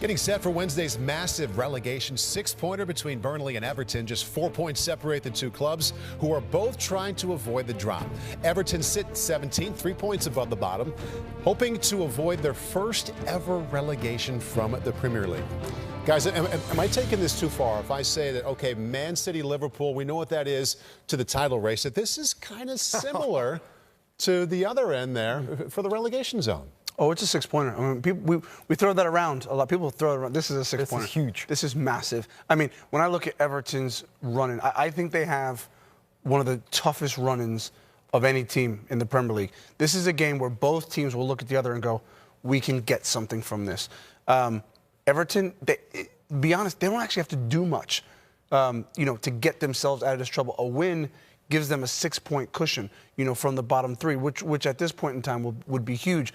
Getting set for Wednesday's massive relegation six-pointer between Burnley and Everton. Just 4 points separate the two clubs, who are both trying to avoid the drop. Everton sit 17th, 3 points above the bottom, hoping to avoid their first ever relegation from the Premier League. Guys, am I taking this too far if I say that, okay, Man City, Liverpool, we know what that is to the title race, that this is kind of similar to the other end there for the relegation zone? Oh, it's a six-pointer. I mean, we throw that around. A lot of people throw it around. This is a six-pointer. This is huge. This is massive. I mean, when I look at Everton's running, I think they have one of the toughest run-ins of any team in the Premier League. This is a game where both teams will look at the other and go, we can get something from this. Everton, be honest, they don't actually have to do much, to get themselves out of this trouble. A win gives them a 6-point cushion, from the bottom three, which at this point in time would be huge.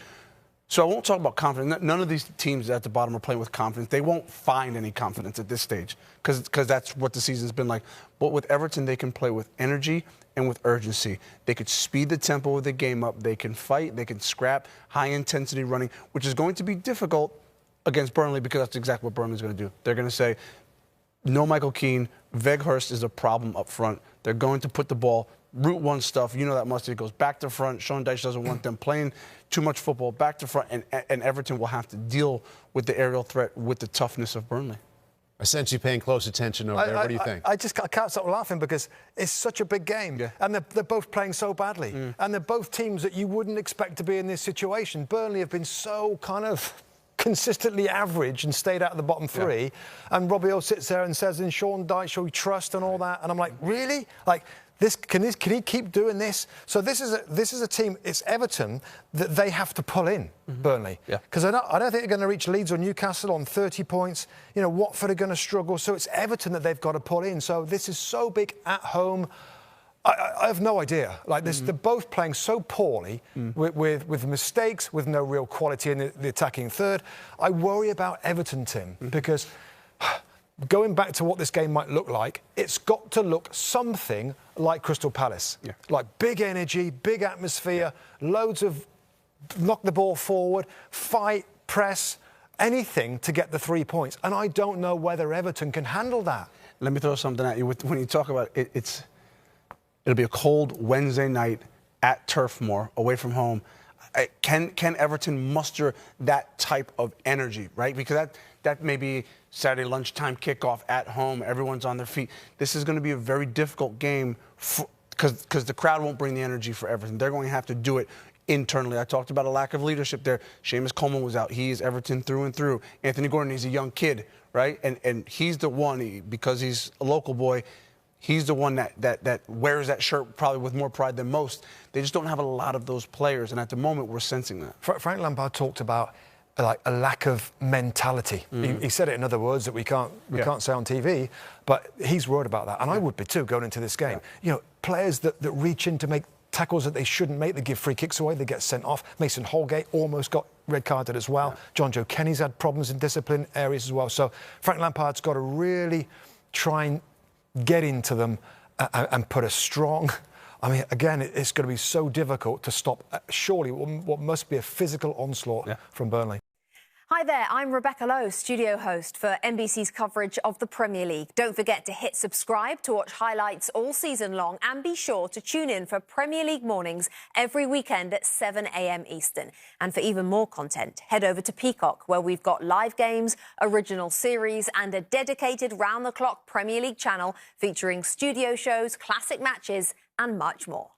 So I won't talk about confidence. None of these teams at the bottom are playing with confidence. They won't find any confidence at this stage because that's what the season's been like. But with Everton, they can play with energy and with urgency. They could speed the tempo of the game up. They can fight. They can scrap, high-intensity running, which is going to be difficult against Burnley because that's exactly what Burnley's going to do. They're going to say, no Michael Keane. Weghorst is a problem up front. They're going to put the ball Route 1 stuff, that Mustoe goes back to front. Sean Dyche doesn't want them playing too much football back to front, and Everton will have to deal with the aerial threat with the toughness of Burnley. I sense you paying close attention over there. What do you think? I can't stop laughing because it's such a big game. Yeah. And they're both playing so badly. And they're both teams that you wouldn't expect to be in this situation. Burnley have been so kind of consistently average and stayed out of the bottom three. Yeah. And Robbie sits there and says, in Sean Dyche, shall we trust and all that? And I'm like, really? Can he keep doing this? So this is a team. It's Everton that they have to pull in, Burnley. Because I don't think they're going to reach Leeds or Newcastle on 30 points. Watford are going to struggle. So it's Everton that they've got to pull in. So this is so big at home. I have no idea. They're both playing so poorly with mistakes, with no real quality in the attacking third. I worry about Everton, Tim, because going back to what this game might look like, it's got to look something like Crystal Palace. Yeah. Like big energy, big atmosphere, loads of knock the ball forward, fight, press, anything to get the 3 points. And I don't know whether Everton can handle that. Let me throw something at you. When you talk about it, it'll be a cold Wednesday night at Turf Moor, away from home. Can Everton muster that type of energy, right? Because that may be Saturday lunchtime kickoff at home. Everyone's on their feet. This is going to be a very difficult game because the crowd won't bring the energy for Everton. They're going to have to do it internally. I talked about a lack of leadership there. Seamus Coleman was out. He is Everton through and through. Anthony Gordon, he's a young kid, right? And he's the one, because he's a local boy, he's the one that wears that shirt probably with more pride than most. They just don't have a lot of those players, and at the moment, we're sensing that. Frank Lampard talked about a lack of mentality. He said it in other words that we can't say on TV, but he's worried about that, and I would be too going into this game. Players that reach in to make tackles that they shouldn't make, they give free kicks away, they get sent off. Mason Holgate almost got red carded as well. John Joe Kenny's had problems in discipline areas as well. So Frank Lampard's got to really try and get into them and put a strong... I mean, again, it's going to be so difficult to stop, surely, what must be a physical onslaught from Burnley. Hi there, I'm Rebecca Lowe, studio host for NBC's coverage of the Premier League. Don't forget to hit subscribe to watch highlights all season long, and be sure to tune in for Premier League mornings every weekend at 7 a.m. Eastern. And for even more content, head over to Peacock, where we've got live games, original series and a dedicated round-the-clock Premier League channel featuring studio shows, classic matches and much more.